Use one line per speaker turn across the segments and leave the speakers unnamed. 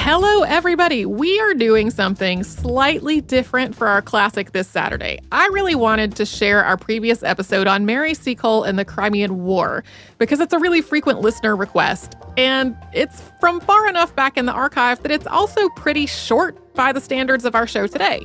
Hello, everybody. We are doing something slightly different for our classic this Saturday. I really wanted to share our previous episode on Mary Seacole and the Crimean War because it's a really frequent listener request, and it's from far enough back in the archive that it's also pretty short by the standards of our show today.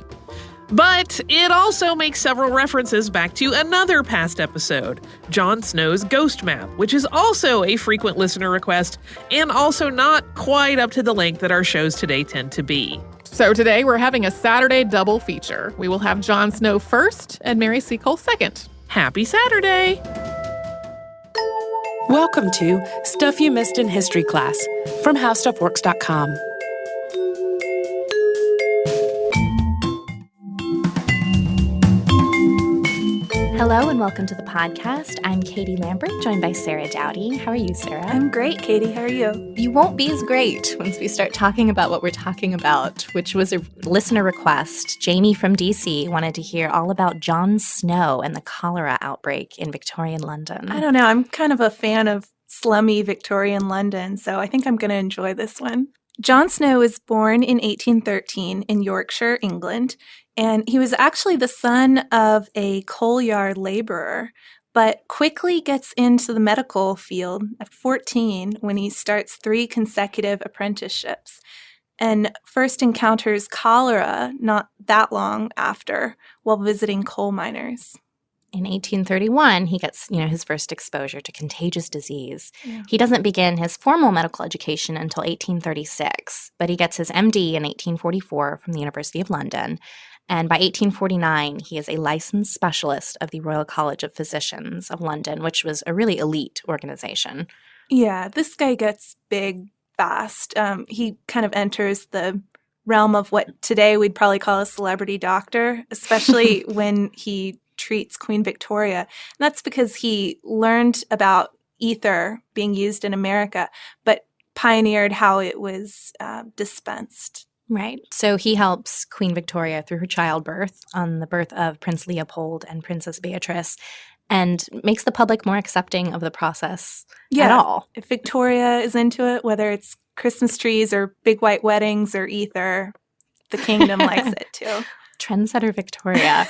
But it also makes several references back to another past episode, Jon Snow's Ghost Map, which is also a frequent listener request and also not quite up to the length that our shows today tend to be.
So today we're having a Saturday double feature. We will have Jon Snow first and Mary Seacole second.
Happy Saturday!
Welcome to Stuff You Missed in History Class from HowStuffWorks.com.
Hello and welcome to the podcast. I'm Katie Lambert, joined by Sarah Dowdy. How are you, Sarah?
I'm great, Katie. How are you?
You won't be as great once we start talking about what we're talking about, which was a listener request. Jamie from DC wanted to hear all about Jon Snow and the cholera outbreak in Victorian London.
I don't know. I'm kind of a fan of slummy Victorian London, so I think I'm going to enjoy this one. Jon Snow was born in 1813 in Yorkshire, England. And he was actually the son of a coal yard laborer, but quickly gets into the medical field at 14 when he starts 3 consecutive apprenticeships and first encounters cholera not that long after while visiting coal miners.
In 1831, he gets, his first exposure to contagious disease. Yeah. He doesn't begin his formal medical education until 1836, but he gets his MD in 1844 from the University of London. And by 1849, he is a licensed specialist of the Royal College of Physicians of London, which was a really elite organization.
Yeah, this guy gets big fast. He kind of enters the realm of what today we'd probably call a celebrity doctor, especially when he treats Queen Victoria. And that's because he learned about ether being used in America, but pioneered how it was dispensed.
Right. So he helps Queen Victoria through her childbirth on the birth of Prince Leopold and Princess Beatrice and makes the public more accepting of the process at all.
If Victoria is into it, whether it's Christmas trees or big white weddings or ether, the kingdom likes it too.
Trendsetter Victoria.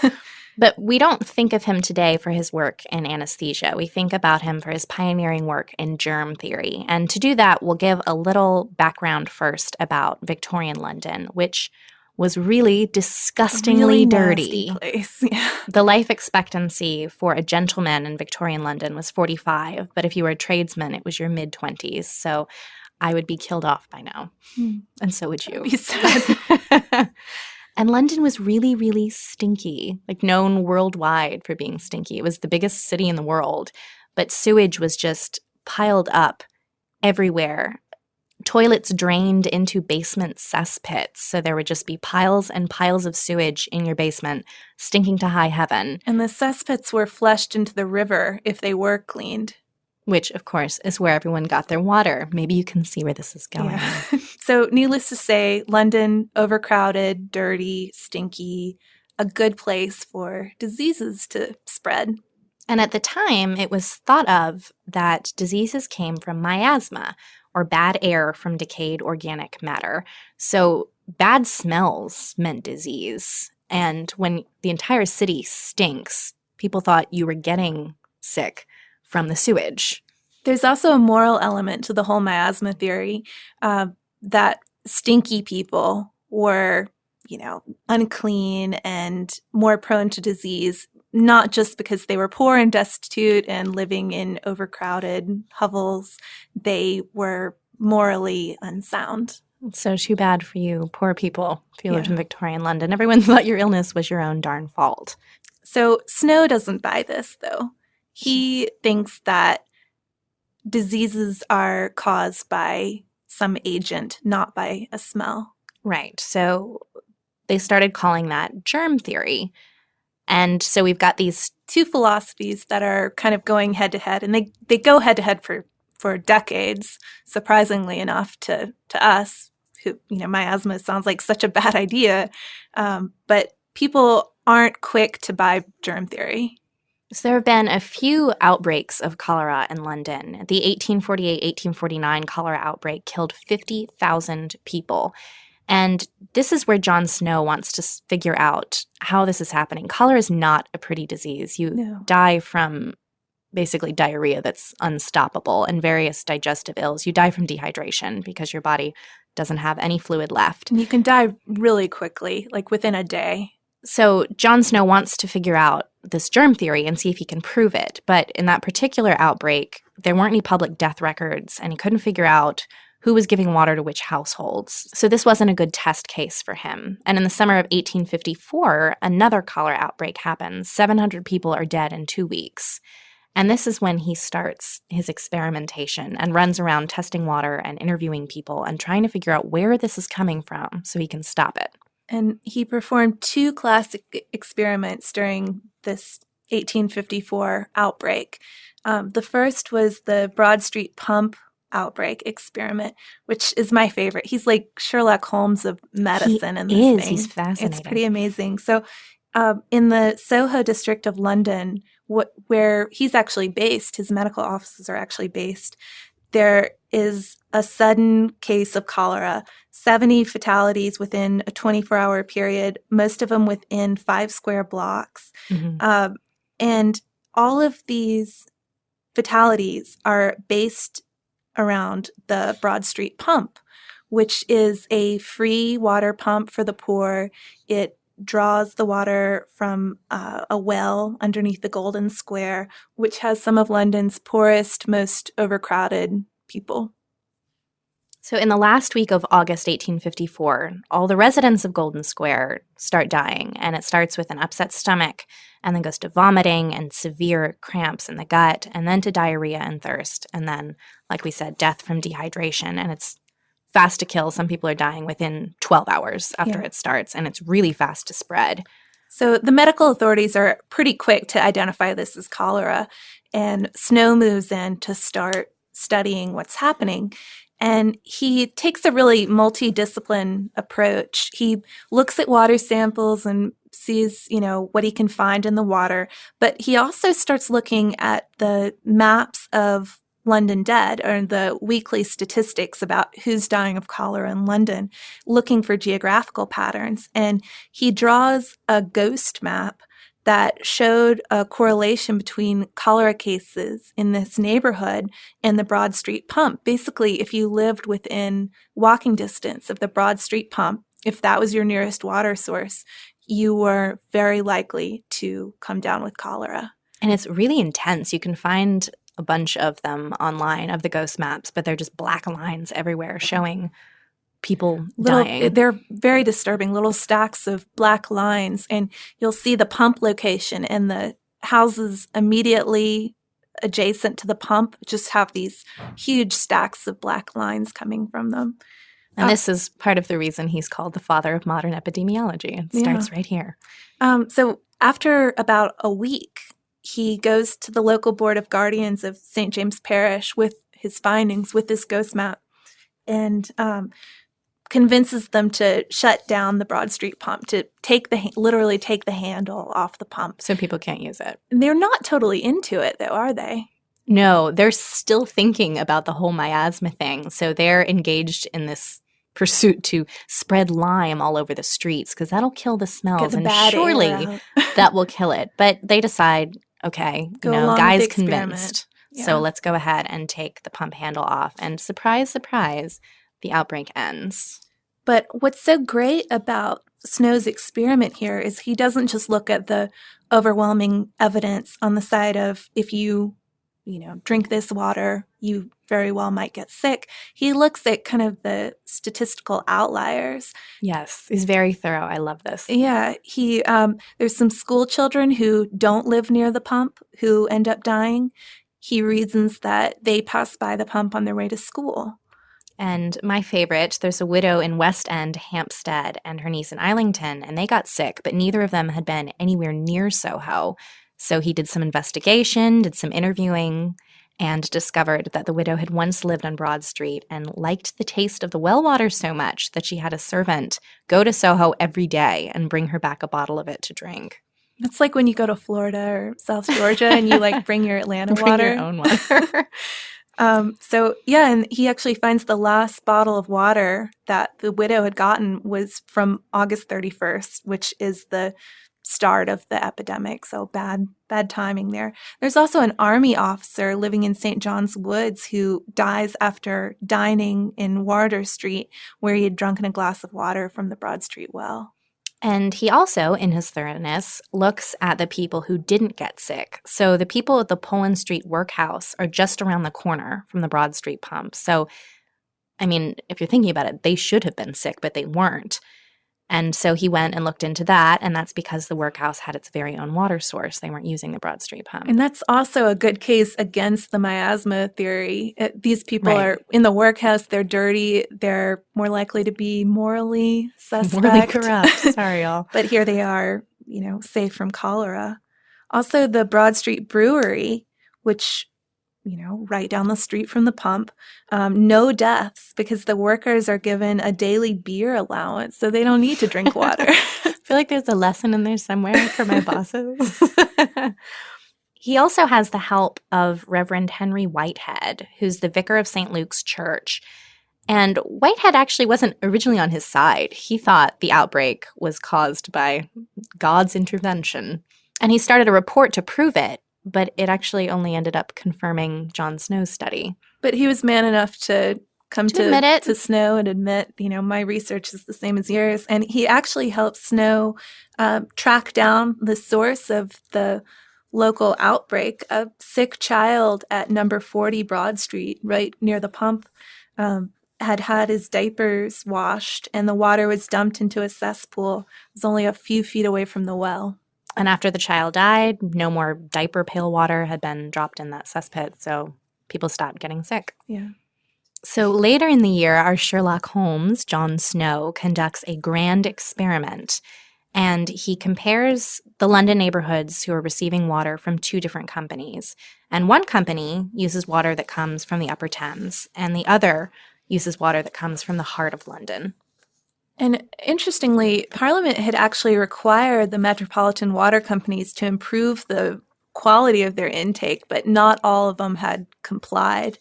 But we don't think of him today for his work in anesthesia. We think about him for his pioneering work in germ theory. And to do that, we'll give a little background first about Victorian London, which was really disgustingly dirty.
Nasty place. Yeah.
The life expectancy for a gentleman in Victorian London was 45, but if you were a tradesman, it was your mid-20s. So I would be killed off by now. And so would you.
That'd be sad.
And London was really, really stinky, known worldwide for being stinky. It was the biggest city in the world, but sewage was just piled up everywhere. Toilets drained into basement cesspits, so there would just be piles and piles of sewage in your basement, stinking to high heaven.
And the cesspits were flushed into the river if they were cleaned.
Which, of course, is where everyone got their water. Maybe you can see where this is going.
Yeah. So, needless to say, London, overcrowded, dirty, stinky, a good place for diseases to spread.
And at the time, it was thought of that diseases came from miasma, or bad air from decayed organic matter. So bad smells meant disease. And when the entire city stinks, people thought you were getting sick from the sewage.
There's also a moral element to the whole miasma theory, that stinky people were, unclean and more prone to disease, not just because they were poor and destitute and living in overcrowded hovels. They were morally unsound.
So too bad for you, poor people, if you lived in Victorian London. Everyone thought your illness was your own darn fault.
So Snow doesn't buy this, though. He thinks that diseases are caused by some agent, not by a smell.
Right. So they started calling that germ theory. And so we've got these
two philosophies that are kind of going head to head, and they go head to head for decades, surprisingly enough to us, who, miasma sounds like such a bad idea. But people aren't quick to buy germ theory.
So there have been a few outbreaks of cholera in London. The 1848-1849 cholera outbreak killed 50,000 people. And this is where John Snow wants to figure out how this is happening. Cholera is not a pretty disease. You die from basically diarrhea that's unstoppable and various digestive ills. You die from dehydration because your body doesn't have any fluid left.
And you can die really quickly, like within a day.
So John Snow wants to figure out this germ theory and see if he can prove it. But in that particular outbreak, there weren't any public death records, and he couldn't figure out who was giving water to which households. So this wasn't a good test case for him. And in the summer of 1854, another cholera outbreak happens. 700 people are dead in 2 weeks. And this is when he starts his experimentation and runs around testing water and interviewing people and trying to figure out where this is coming from so he can stop it.
And he performed 2 classic experiments during this 1854 outbreak. The first was the Broad Street Pump outbreak experiment, which is my favorite. He's like Sherlock Holmes of medicine in this thing.
He's fascinating.
It's pretty amazing. So in the Soho district of London, where he's actually based, his medical offices are actually based, there is a sudden case of cholera, 70 fatalities within a 24-hour period, most of them within 5 square blocks. Mm-hmm. And all of these fatalities are based around the Broad Street Pump, which is a free water pump for the poor. It draws the water from a well underneath the Golden Square, which has some of London's poorest, most overcrowded people.
So in the last week of August 1854, all the residents of Golden Square start dying, and it starts with an upset stomach and then goes to vomiting and severe cramps in the gut, and then to diarrhea and thirst, and then, like we said, death from dehydration. And it's fast to kill. Some people are dying within 12 hours after it starts, and it's really fast to spread.
So the medical authorities are pretty quick to identify this as cholera, and Snow moves in to start studying what's happening. And he takes a really multidiscipline approach. He looks at water samples and sees, what he can find in the water. But he also starts looking at the maps of London Dead, or the weekly statistics about who's dying of cholera in London, looking for geographical patterns. And he draws a ghost map that showed a correlation between cholera cases in this neighborhood and the Broad Street Pump. Basically, if you lived within walking distance of the Broad Street Pump, if that was your nearest water source, you were very likely to come down with cholera.
And it's really intense. You can find a bunch of them online, of the ghost maps, but they're just black lines everywhere showing people dying.
They're very disturbing, little stacks of black lines, and you'll see the pump location, and the houses immediately adjacent to the pump just have these huge stacks of black lines coming from them.
And this is part of the reason he's called the father of modern epidemiology. It starts right here.
So after about a week, he goes to the local board of guardians of St. James Parish with his findings, with this ghost map, and convinces them to shut down the Broad Street Pump, to literally take the handle off the pump.
So people can't use it.
They're not totally into it, though, are they?
No, they're still thinking about the whole miasma thing. So they're engaged in this pursuit to spread lime all over the streets because that'll kill the smells, and surely that will kill it. But they decide, okay, guy's convinced. Yeah. So let's go ahead and take the pump handle off. And surprise, surprise, the outbreak ends.
But what's so great about Snow's experiment here is he doesn't just look at the overwhelming evidence on the side of, if you drink this water, you very well might get sick. He looks at kind of the statistical outliers.
Yes, he's very thorough. I love this.
Yeah, there's some school children who don't live near the pump who end up dying. He reasons that they pass by the pump on their way to school.
And my favorite, there's a widow in West End, Hampstead, and her niece in Islington, and they got sick, but neither of them had been anywhere near Soho. So he did some investigation, did some interviewing, and discovered that the widow had once lived on Broad Street and liked the taste of the well water so much that she had a servant go to Soho every day and bring her back a bottle of it to drink.
It's like when you go to Florida or South Georgia and you like bring your Atlanta
Bring
water.
your own water.
And he actually finds the last bottle of water that the widow had gotten was from August 31st, which is the start of the epidemic. So bad timing there. There's also an army officer living in St. John's Woods who dies after dining in Wardour Street, where he had drunken a glass of water from the Broad Street well.
And he also, in his thoroughness, looks at the people who didn't get sick. So the people at the Poland Street workhouse are just around the corner from the Broad Street pump. So, I mean, if you're thinking about it, they should have been sick, but they weren't. And so he went and looked into that, and that's because the workhouse had its very own water source. They weren't using the Broad Street pump.
And that's also a good case against the miasma theory. These people are in the workhouse, they're dirty, they're more likely to be morally suspect.
Morally corrupt. Sorry, y'all.
But here they are, safe from cholera. Also, the Broad Street Brewery, which right down the street from the pump. No deaths because the workers are given a daily beer allowance, so they don't need to drink water.
I feel like there's a lesson in there somewhere for my bosses. He also has the help of Reverend Henry Whitehead, who's the vicar of St. Luke's Church. And Whitehead actually wasn't originally on his side. He thought the outbreak was caused by God's intervention. And he started a report to prove it. But it actually only ended up confirming John Snow's study.
But he was man enough to come to
admit it.
To Snow and admit, my research is the same as yours. And he actually helped Snow track down the source of the local outbreak. A sick child at number 40 Broad Street, right near the pump, had his diapers washed, and the water was dumped into a cesspool. It was only a few feet away from the well.
And after the child died, no more diaper pail water had been dropped in that cesspit, so people stopped getting sick.
Yeah.
So later in the year, our Sherlock Holmes, John Snow, conducts a grand experiment, and he compares the London neighborhoods who are receiving water from two different companies. And one company uses water that comes from the Upper Thames, and the other uses water that comes from the heart of London.
And interestingly, Parliament had actually required the metropolitan water companies to improve the quality of their intake, but not all of them had complied.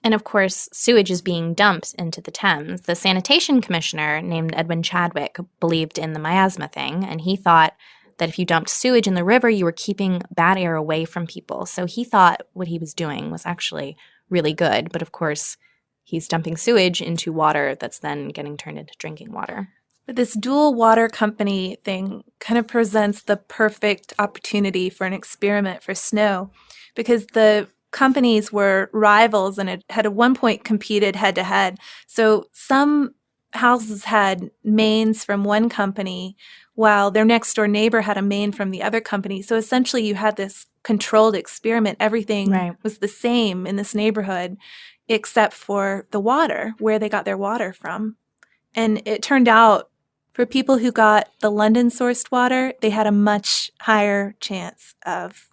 And of course, sewage is being dumped into the Thames. The sanitation commissioner named Edwin Chadwick believed in the miasma thing, and he thought that if you dumped sewage in the river, you were keeping bad air away from people. So he thought what he was doing was actually really good. But of course, he's dumping sewage into water that's then getting turned into drinking water.
But this dual water company thing kind of presents the perfect opportunity for an experiment for Snow, because the companies were rivals and had at one point competed head-to-head. So some houses had mains from one company while their next-door neighbor had a main from the other company. So essentially you had this controlled experiment. Everything was the same in this neighborhood, except for the water, where they got their water from. And it turned out for people who got the London-sourced water, they had a much higher chance of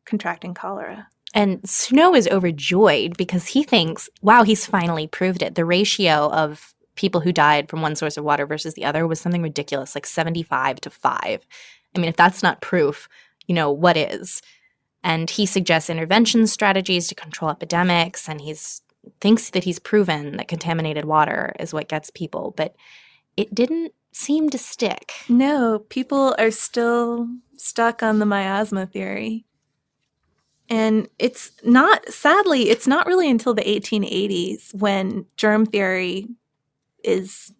contracting cholera.
And Snow is overjoyed because he thinks, wow, he's finally proved it. The ratio of people who died from one source of water versus the other was something ridiculous, like 75 to 5. I mean, if that's not proof, what is? And he suggests intervention strategies to control epidemics, and thinks that he's proven that contaminated water is what gets people, but it didn't seem to stick.
No, people are still stuck on the miasma theory. And sadly, it's not really until the 1880s when germ theory is,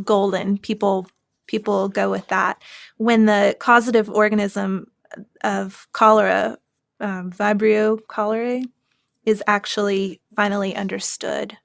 golden. People go with that. When the causative organism of cholera, Vibrio cholerae, is actually finally understood.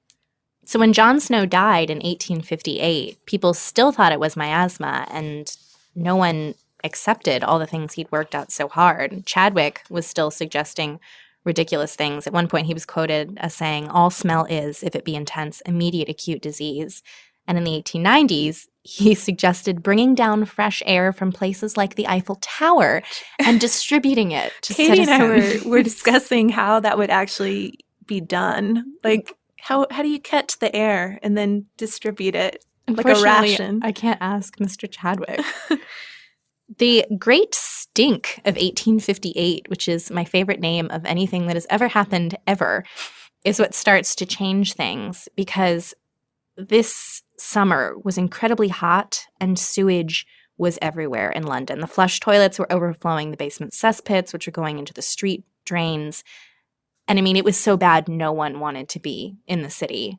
So when John Snow died in 1858, people still thought it was miasma, and no one accepted all the things he'd worked out so hard. Chadwick was still suggesting ridiculous things. At one point, he was quoted as saying, "All smell is, if it be intense, immediate acute disease." And in the 1890s, he suggested bringing down fresh air from places like the Eiffel Tower and distributing it to
Katie
citizens.
and I were discussing how that would actually be done. Like, how do you catch the air and then distribute it like a ration?
I can't ask Mr. Chadwick. The Great Stink of 1858, which is my favorite name of anything that has ever happened ever, is what starts to change things because this summer was incredibly hot and sewage was everywhere in London. The flush toilets were overflowing the basement cesspits, which were going into the street drains. And I mean, it was so bad no one wanted to be in the city.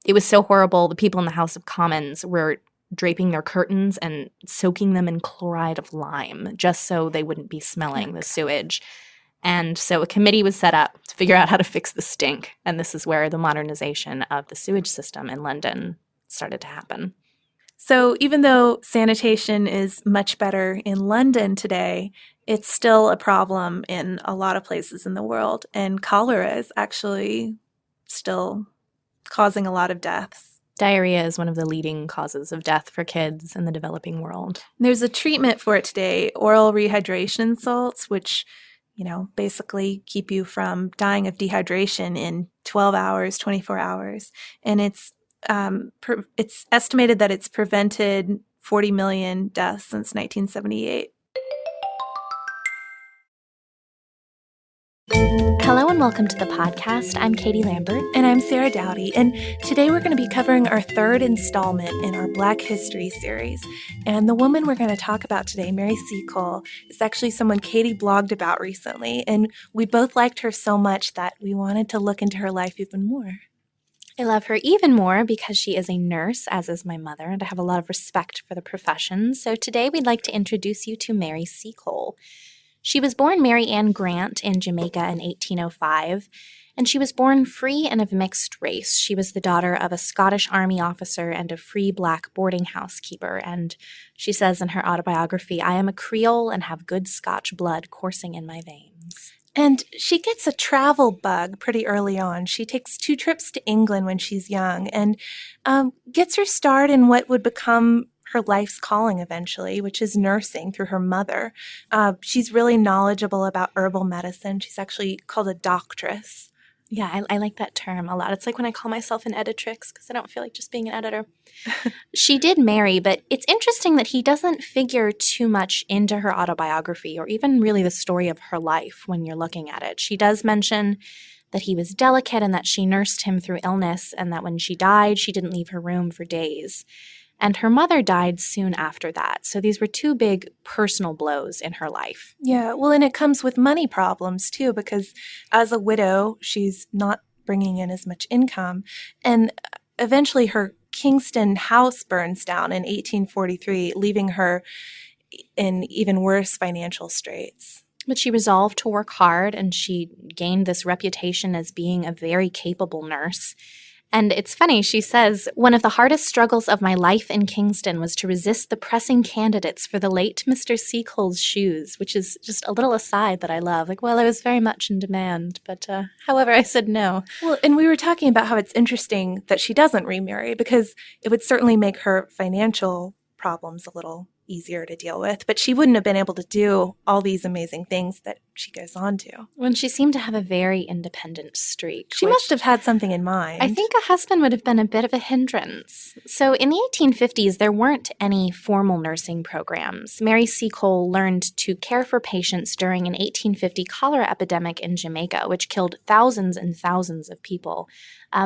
It was so horrible. The people in the House of Commons were draping their curtains and soaking them in chloride of lime just so they wouldn't be smelling the sewage. And so a committee was set up to figure out how to fix the stink. And this is where the modernization of the sewage system in London started to happen.
So even though sanitation is much better in London today, it's still a problem in a lot of places in the world. And cholera is actually still causing a lot of deaths.
Diarrhea is one of the leading causes of death for kids in the developing world.
There's a treatment for it today, oral rehydration salts, which, basically keep you from dying of dehydration in 12 hours, 24 hours. And it's estimated that it's prevented 40 million deaths since 1978.
Hello and welcome to the podcast. I'm Katie Lambert.
And I'm Sarah Dowdy. And today we're going to be covering our third installment in our Black History series. And the woman we're going to talk about today, Mary Seacole, is actually someone Katie blogged about recently. And we both liked her so much that we wanted to look into her life even more.
I love her even more because she is a nurse, as is my mother, and I have a lot of respect for the profession. So today we'd like to introduce you to Mary Seacole. She was born Mary Ann Grant in Jamaica in 1805, and she was born free and of mixed race. She was the daughter of a Scottish Army officer and a free Black boarding house keeper, and she says in her autobiography, "I am a Creole and have good Scotch blood coursing in my veins."
And she gets a travel bug pretty early on. She takes 2 trips to England when she's young and gets her start in what would become her life's calling eventually, which is nursing through her mother. She's really knowledgeable about herbal medicine. She's actually called a doctress.
Yeah, I like that term a lot. It's like when I call myself an editrix because I don't feel like just being an editor. She did marry, but it's interesting that he doesn't figure too much into her autobiography or even really the story of her life when you're looking at it. She does mention that he was delicate and that she nursed him through illness and that when she died, she didn't leave her room for days. And her mother died soon after that. So these were 2 big personal blows in her life.
Yeah, well, and it comes with money problems too, because as a widow, she's not bringing in as much income. And eventually her Kingston house burns down in 1843, leaving her in even worse financial straits.
But she resolved to work hard, and she gained this reputation as being a very capable nurse. And it's funny, she says, "One of the hardest struggles of my life in Kingston was to resist the pressing candidates for the late Mr. Seacole's shoes," which is just a little aside that I love. Like, well, I was very much in demand, but however, I said no.
Well, and we were talking about how it's interesting that she doesn't remarry because it would certainly make her financial problems a little easier to deal with, but she wouldn't have been able to do all these amazing things that she goes on to.
When she seemed to have a very independent streak.
She must have had something in mind.
I think a husband would have been a bit of a hindrance. So in the 1850s, there weren't any formal nursing programs. Mary Seacole learned to care for patients during an 1850 cholera epidemic in Jamaica, which killed thousands and thousands of people,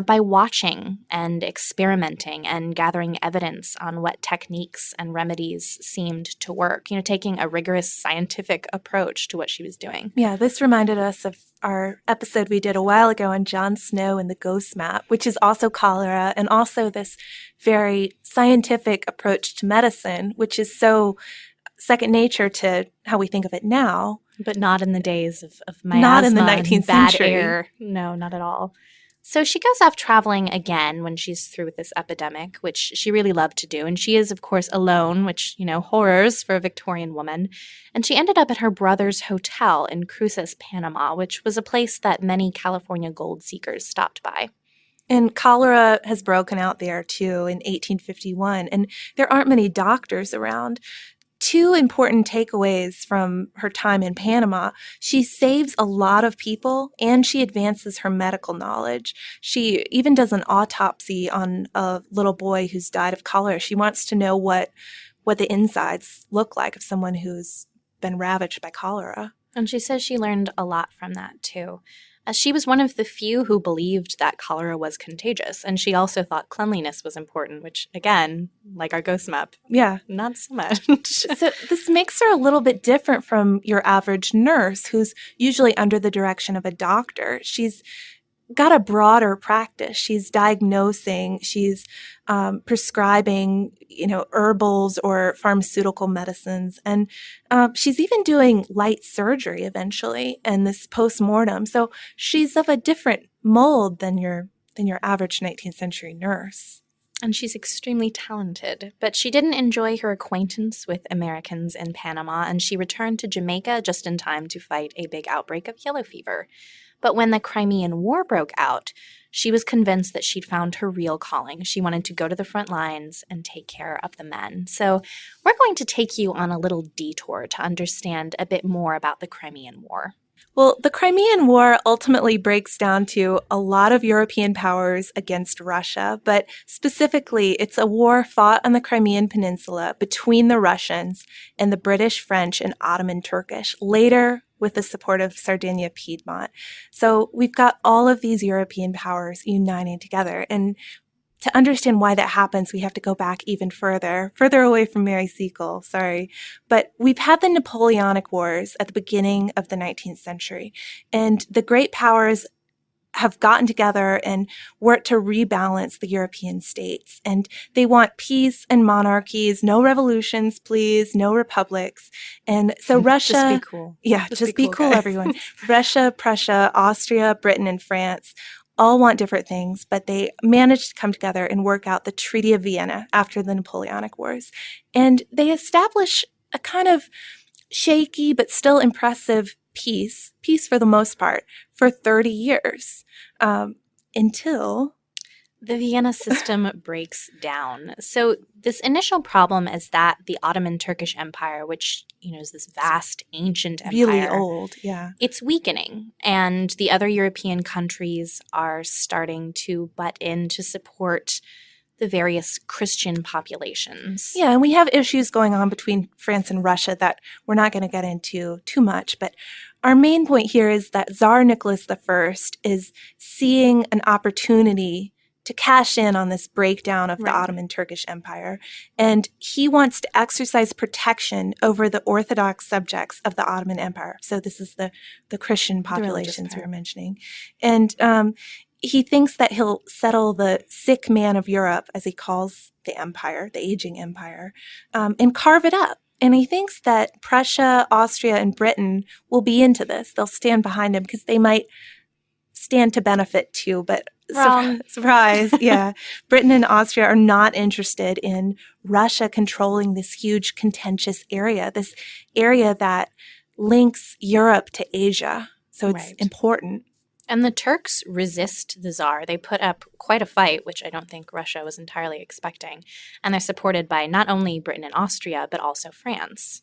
by watching and experimenting and gathering evidence on what techniques and remedies seemed to work, taking a rigorous scientific approach to what she was doing.
Yeah, this reminded us of our episode we did a while ago on Jon Snow and the Ghost Map, which is also cholera and also this very scientific approach to medicine, which is so second nature to how we think of it now.
But not in the days of miasma,
not in the 19th
bad
century.
Air. No, not at all. So she goes off traveling again when she's through with this epidemic, which she really loved to do. And she is, of course, alone, which, horrors for a Victorian woman. And she ended up at her brother's hotel in Cruces, Panama, which was a place that many California gold seekers stopped by.
And cholera has broken out there, too, in 1851. And there aren't many doctors around. 2 important takeaways from her time in Panama. She saves a lot of people and she advances her medical knowledge. She even does an autopsy on a little boy who's died of cholera. She wants to know what what the insides look like of someone who's been ravaged by cholera.
And she says she learned a lot from that, too. She was one of the few who believed that cholera was contagious, and she also thought cleanliness was important, which, again, like our ghost map, not so much.
So this makes her a little bit different from your average nurse who's usually under the direction of a doctor. She's got a broader practice. She's diagnosing, she's prescribing, herbals or pharmaceutical medicines. And she's even doing light surgery eventually and this postmortem. So she's of a different mold than your average 19th century nurse.
And she's extremely talented, but she didn't enjoy her acquaintance with Americans in Panama, and she returned to Jamaica just in time to fight a big outbreak of yellow fever. But when the Crimean War broke out, she was convinced that she'd found her real calling. She wanted to go to the front lines and take care of the men. So we're going to take you on a little detour to understand a bit more about the Crimean War.
Well, the Crimean War ultimately breaks down to a lot of European powers against Russia, but specifically it's a war fought on the Crimean Peninsula between the Russians and the British, French, and Ottoman Turkish, later with the support of Sardinia Piedmont. So we've got all of these European powers uniting together. And to understand why that happens, we have to go back even further away from Mary Seacole, sorry. But we've had the Napoleonic Wars at the beginning of the 19th century. And the great powers have gotten together and worked to rebalance the European states. And they want peace and monarchies, no revolutions, please, no republics. And so Russia—
Just be cool.
Yeah, just be cool, everyone. Russia, Prussia, Austria, Britain, and France all want different things, but they managed to come together and work out the Treaty of Vienna after the Napoleonic Wars. And they establish a kind of shaky but still impressive peace for the most part, for 30 years, until
the Vienna system breaks down. So this initial problem is that the Ottoman Turkish Empire, which, is this vast, ancient empire.
Really old, yeah.
It's weakening, and the other European countries are starting to butt in to support the various Christian populations.
Yeah, and we have issues going on between France and Russia that we're not going to get into too much, but our main point here is that Tsar Nicholas I is seeing an opportunity to cash in on this breakdown of the Ottoman Turkish Empire, and he wants to exercise protection over the Orthodox subjects of the Ottoman Empire. So this is the Christian populations we were mentioning. And he thinks that he'll settle the sick man of Europe, as he calls the empire, the aging empire, and carve it up. And he thinks that Prussia, Austria, and Britain will be into this. They'll stand behind him because they might stand to benefit too, but surprise, yeah. Britain and Austria are not interested in Russia controlling this huge contentious area, this area that links Europe to Asia. So it's important.
And the Turks resist the Tsar. They put up quite a fight, which I don't think Russia was entirely expecting. And they're supported by not only Britain and Austria, but also France.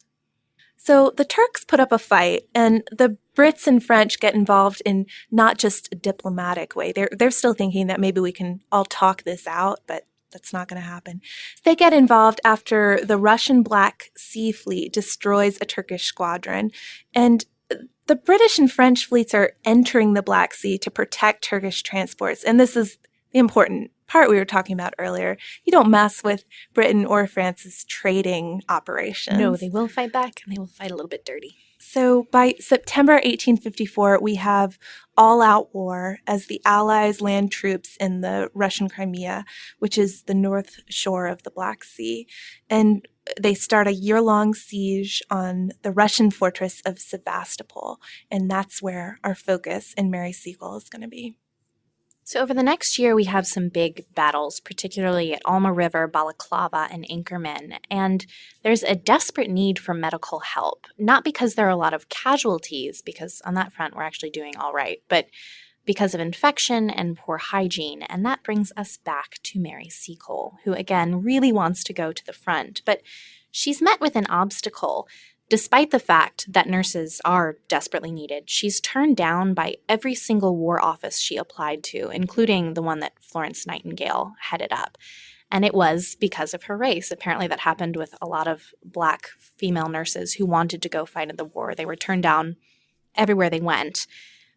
So the Turks put up a fight, and the Brits and French get involved in not just a diplomatic way. They're still thinking that maybe we can all talk this out, but that's not going to happen. They get involved after the Russian Black Sea Fleet destroys a Turkish squadron, and the British and French fleets are entering the Black Sea to protect Turkish transports. And this is the important part we were talking about earlier. You don't mess with Britain or France's trading operations.
No, they will fight back, and they will fight a little bit dirty.
So by September 1854, we have all-out war as the Allies land troops in the Russian Crimea, which is the north shore of the Black Sea. And they start a year-long siege on the Russian fortress of Sevastopol, and that's where our focus in Mary Seacole is going to be.
So over the next year, we have some big battles, particularly at Alma River, Balaclava, and Inkerman, and there's a desperate need for medical help, not because there are a lot of casualties, because on that front we're actually doing all right, but because of infection and poor hygiene. And that brings us back to Mary Seacole, who again really wants to go to the front, but she's met with an obstacle. Despite the fact that nurses are desperately needed, she's turned down by every single war office she applied to, including the one that Florence Nightingale headed up. And it was because of her race. Apparently that happened with a lot of Black female nurses who wanted to go fight in the war. They were turned down everywhere they went.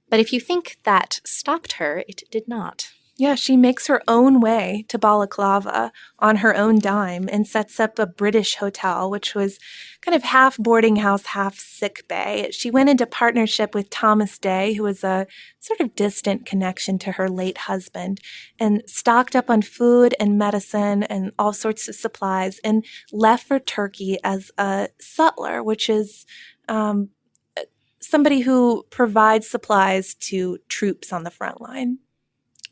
But if you think that stopped her, it did not.
Yeah, she makes her own way to Balaclava on her own dime and sets up a British hotel, which was kind of half boarding house, half sick bay. She went into partnership with Thomas Day, who was a sort of distant connection to her late husband, and stocked up on food and medicine and all sorts of supplies and left for Turkey as a sutler, which is somebody who provides supplies to troops on the front line.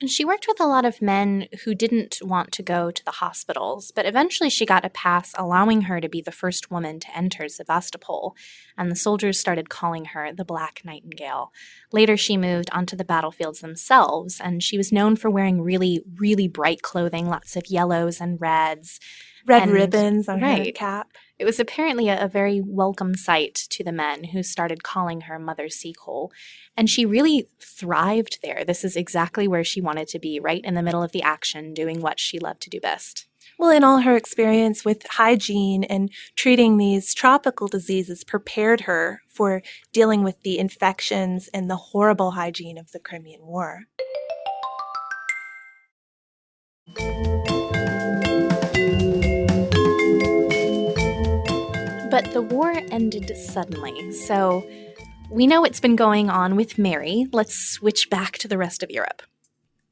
And she worked with a lot of men who didn't want to go to the hospitals, but eventually she got a pass allowing her to be the first woman to enter Sevastopol, and the soldiers started calling her the Black Nightingale. Later she moved onto the battlefields themselves, and she was known for wearing really, really bright clothing, lots of yellows and reds.
Red ribbons on her cap.
It was apparently a very welcome sight to the men who started calling her Mother Seacole. And she really thrived there. This is exactly where she wanted to be, right in the middle of the action, doing what she loved to do best.
Well, and all her experience with hygiene and treating these tropical diseases prepared her for dealing with the infections and the horrible hygiene of the Crimean War.
But the war ended suddenly, so we know what's been going on with Mary. Let's switch back to the rest of Europe.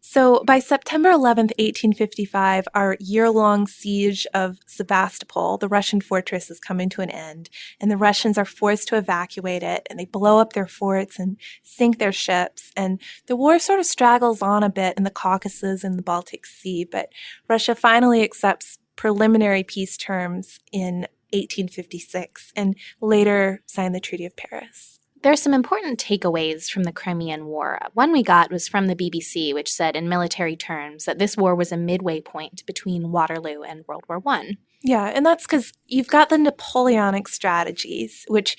So by September 11th, 1855, our year-long siege of Sevastopol, the Russian fortress, is coming to an end, and the Russians are forced to evacuate it, and they blow up their forts and sink their ships, and the war sort of straggles on a bit in the Caucasus and the Baltic Sea, but Russia finally accepts preliminary peace terms in 1856 and later signed the Treaty of Paris.
There are some important takeaways from the Crimean War. One we got was from the BBC, which said in military terms that this war was a midway point between Waterloo and World War I.
Yeah, and that's because you've got the Napoleonic strategies, which,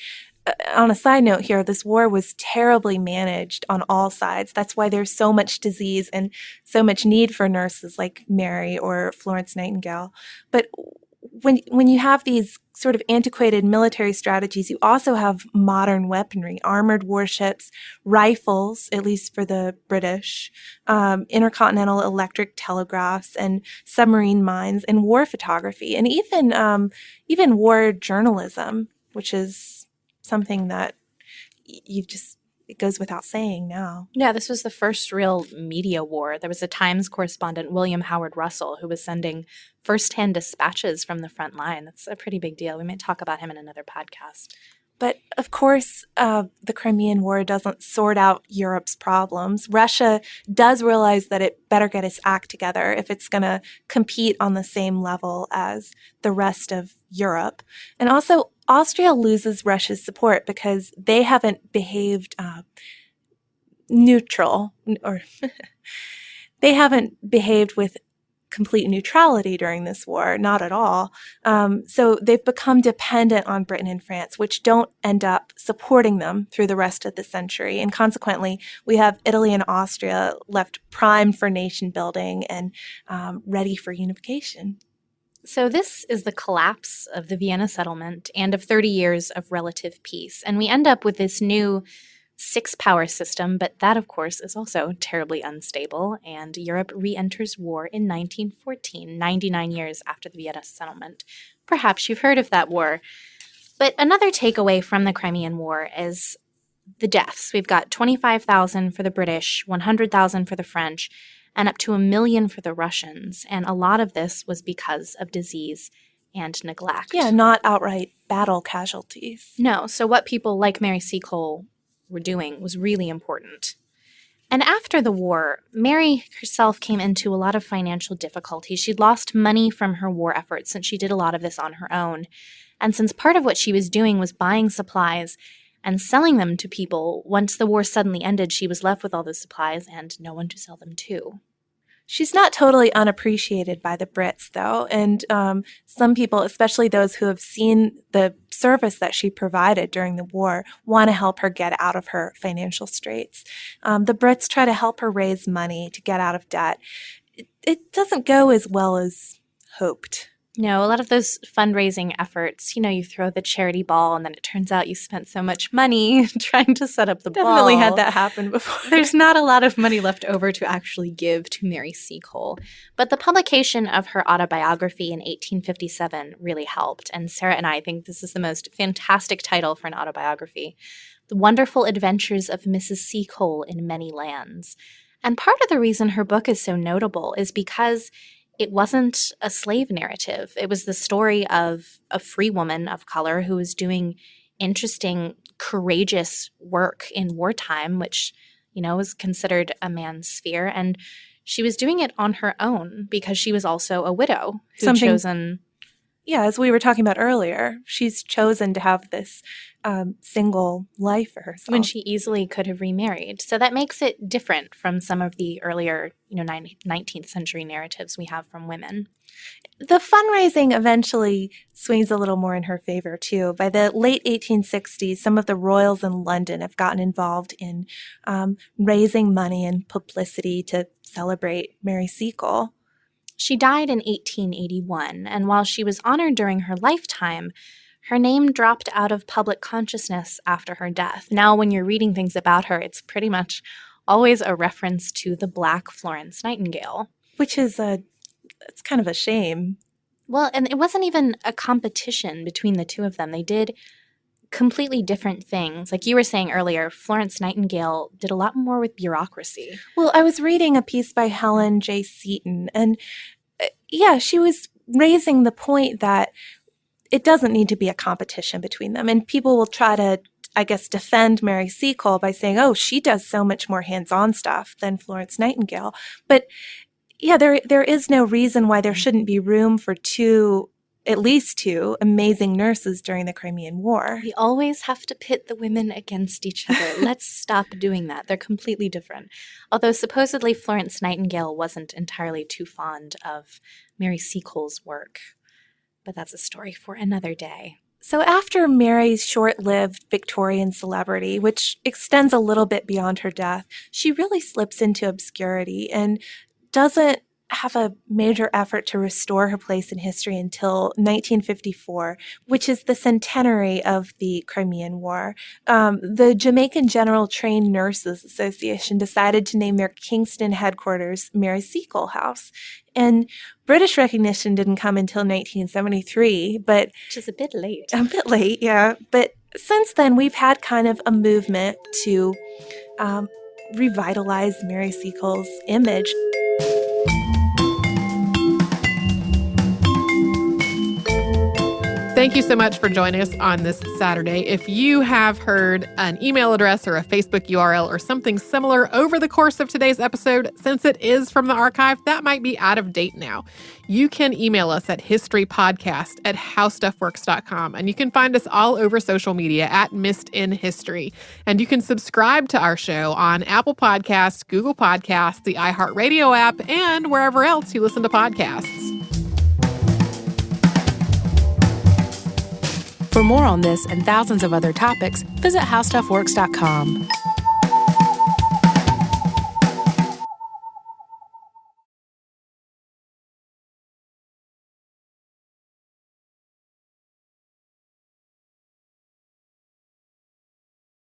on a side note here, this war was terribly managed on all sides. That's why there's so much disease and so much need for nurses like Mary or Florence Nightingale. But when you have these sort of antiquated military strategies, you also have modern weaponry, armored warships, rifles, at least for the British, intercontinental electric telegraphs, and submarine mines, and war photography, and even war journalism, which is something that it goes without saying now.
Yeah, this was the first real media war. There was a Times correspondent, William Howard Russell, who was sending firsthand dispatches from the front line. That's a pretty big deal. We might talk about him in another podcast.
But of course, the Crimean War doesn't sort out Europe's problems. Russia does realize that it better get its act together if it's going to compete on the same level as the rest of Europe. And also, Austria loses Russia's support because they haven't behaved neutral, or they haven't behaved with complete neutrality during this war, not at all. So they've become dependent on Britain and France, which don't end up supporting them through the rest of the century. And consequently, we have Italy and Austria left primed for nation building and ready for unification.
So this is the collapse of the Vienna settlement and of 30 years of relative peace. And we end up with this new six-power system, but that, of course, is also terribly unstable, and Europe re-enters war in 1914, 99 years after the Vienna settlement. Perhaps you've heard of that war. But another takeaway from the Crimean War is the deaths. We've got 25,000 for the British, 100,000 for the French, and up to 1 million for the Russians. And a lot of this was because of disease and neglect.
Yeah, not outright battle casualties.
No, so what people like Mary Seacole were doing was really important. And after the war, Mary herself came into a lot of financial difficulties. She'd lost money from her war efforts since she did a lot of this on her own. And since part of what she was doing was buying supplies and selling them to people, once the war suddenly ended, she was left with all those supplies and no one to sell them to.
She's not totally unappreciated by the Brits, though, and some people, especially those who have seen the service that she provided during the war, want to help her get out of her financial straits. The Brits try to help her raise money to get out of debt. It doesn't go as well as hoped.
No, a lot of those fundraising efforts, you throw the charity ball and then it turns out you spent so much money trying to set up the ball.
Definitely had that happen before.
There's not a lot of money left over to actually give to Mary Seacole. But the publication of her autobiography in 1857 really helped. And Sarah and I think this is the most fantastic title for an autobiography. The Wonderful Adventures of Mrs. Seacole in Many Lands. And part of the reason her book is so notable is because it wasn't a slave narrative. It was the story of a free woman of color who was doing interesting, courageous work in wartime, which, was considered a man's sphere. And she was doing it on her own because she was also a widow who'd chosen.
Yeah, as we were talking about earlier, she's chosen to have this single life for herself.
When she easily could have remarried. So that makes it different from some of the earlier, 19th century narratives we have from women.
The fundraising eventually swings a little more in her favor, too. By the late 1860s, some of the royals in London have gotten involved in raising money and publicity to celebrate Mary Seacole.
She died in 1881, and while she was honored during her lifetime, her name dropped out of public consciousness after her death. Now, when you're reading things about her, it's pretty much always a reference to the Black Florence Nightingale.
Which is it's kind of a shame.
Well, and it wasn't even a competition between the two of them. They did completely different things. Like you were saying earlier, Florence Nightingale did a lot more with bureaucracy.
Well, I was reading a piece by Helen J. Seton, and she was raising the point that it doesn't need to be a competition between them. And people will try to, defend Mary Seacole by saying, oh, she does so much more hands-on stuff than Florence Nightingale. But there is no reason why there shouldn't be room for at least two amazing nurses during the Crimean War.
We always have to pit the women against each other. Let's stop doing that. They're completely different. Although supposedly Florence Nightingale wasn't entirely too fond of Mary Seacole's work. But that's a story for another day.
So after Mary's short-lived Victorian celebrity, which extends a little bit beyond her death, she really slips into obscurity and doesn't have a major effort to restore her place in history until 1954, which is the centenary of the Crimean War. The Jamaican General Trained Nurses Association decided to name their Kingston headquarters Mary Seacole House. And British recognition didn't come until 1973, but...
Which is a bit late.
A bit late, yeah. But since then, we've had kind of a movement to revitalize Mary Seacole's image.
Thank you so much for joining us on this Saturday. If you have heard an email address or a Facebook URL or something similar over the course of today's episode, since it is from the archive, that might be out of date now. You can email us at historypodcast@howstuffworks.com, and you can find us all over social media at Missed in History. And you can subscribe to our show on Apple Podcasts, Google Podcasts, the iHeartRadio app, and wherever else you listen to podcasts.
For more on this and thousands of other topics, visit howstuffworks.com.